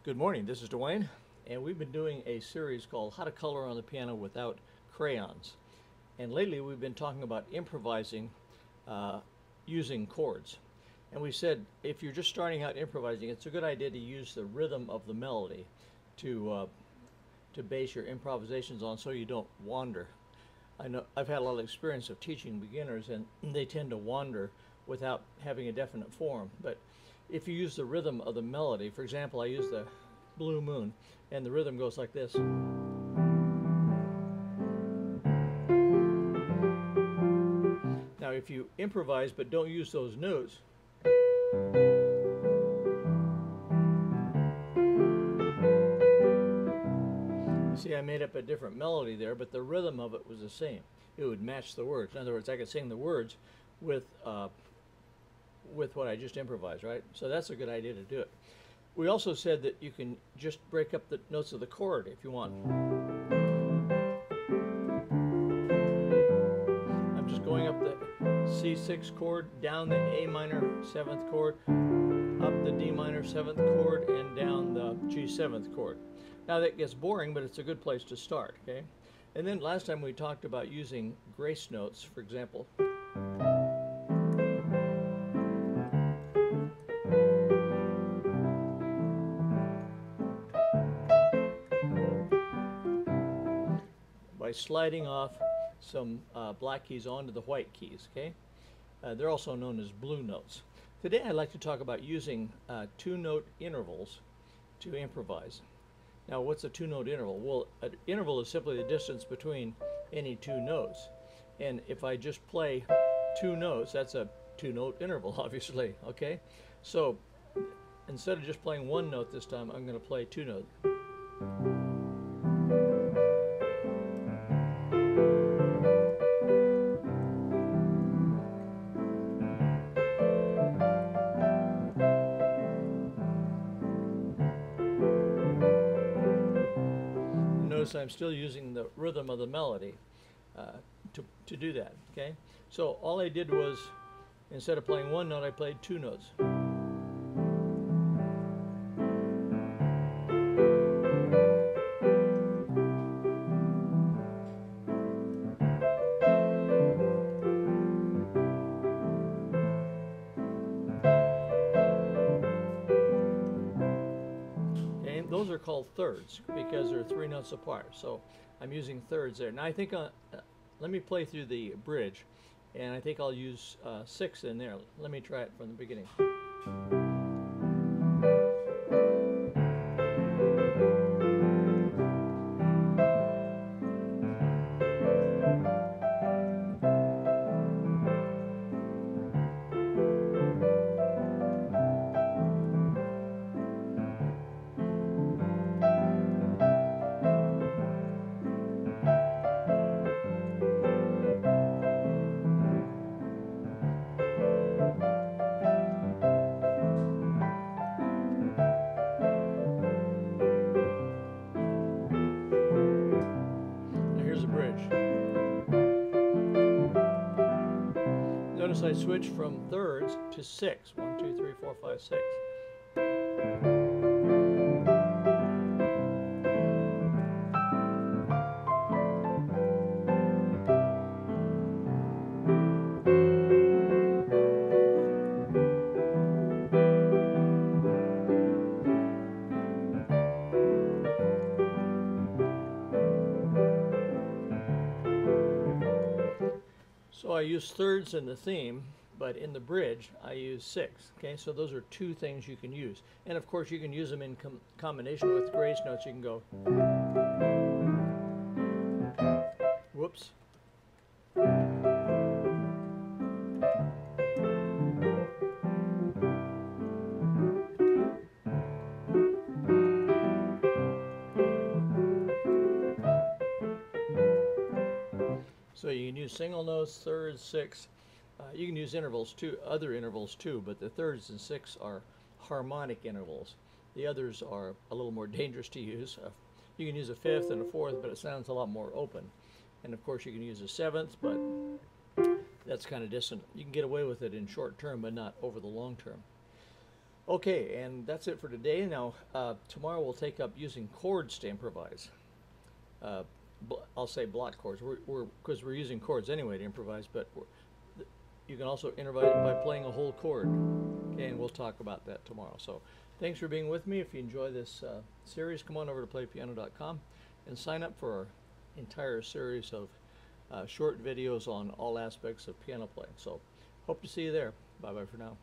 Good morning, this is Dwayne, and we've been doing a series called How to Color on the Piano Without Crayons. And lately we've been talking about improvising using chords. And we said if you're just starting out improvising, it's a good idea to use the rhythm of the melody to base your improvisations on so you don't wander. I know I've had a lot of experience of teaching beginners, and they tend to wander without having a definite form. But if you use the rhythm of the melody, for example, I use the Blue Moon, and the rhythm goes like this. Now, if you improvise but don't use those notes, you see I made up a different melody there, but the rhythm of it was the same. It would match the words. In other words, I could sing the words with what I just improvised, right? So that's a good idea to do it. We also said that you can just break up the notes of the chord if you want. I'm just going up the C6 chord, down the A minor 7th chord, up the D minor 7th chord, and down the G7th chord. Now that gets boring, but it's a good place to start, okay? And then last time we talked about using grace notes, for example. By sliding off some black keys onto the white keys, okay? They're also known as blue notes. Today I'd like to talk about using two-note intervals to improvise. Now, what's a two-note interval? Well, an interval is simply the distance between any two notes. And if I just play two notes, that's a two-note interval, obviously, okay? So instead of just playing one note this time, I'm going to play two notes. Notice I'm still using the rhythm of the melody to do that, okay? So all I did was, instead of playing one note, I played two notes. Okay, those are called thirds because they're three notes apart. So I'm using thirds there. Now I think, let me play through the bridge, and I think I'll use 6 in there. Let me try it from the beginning. Notice I switch from thirds to 6. 1, 2, 3, 4, 5, 6. So I use thirds in the theme, but in the bridge I use 6. Okay, so those are two things you can use. And of course you can use them in combination with grace notes. You can go, whoops. So you can use single notes, thirds, 6. You can use intervals too, other intervals too, but the thirds and 6 are harmonic intervals. The others are a little more dangerous to use. You can use a 5th and a 4th, but it sounds a lot more open. And of course you can use a 7th, but that's kind of distant. You can get away with it in short term, but not over the long term. Okay, and that's it for today. Now, tomorrow we'll take up using chords to improvise. Uh, I'll say block chords, because we're using chords anyway to improvise, but you can also improvise by playing a whole chord. Okay, and we'll talk about that tomorrow. So thanks for being with me. If you enjoy this series, come on over to playpiano.com and sign up for our entire series of short videos on all aspects of piano playing. So hope to see you there. Bye-bye for now.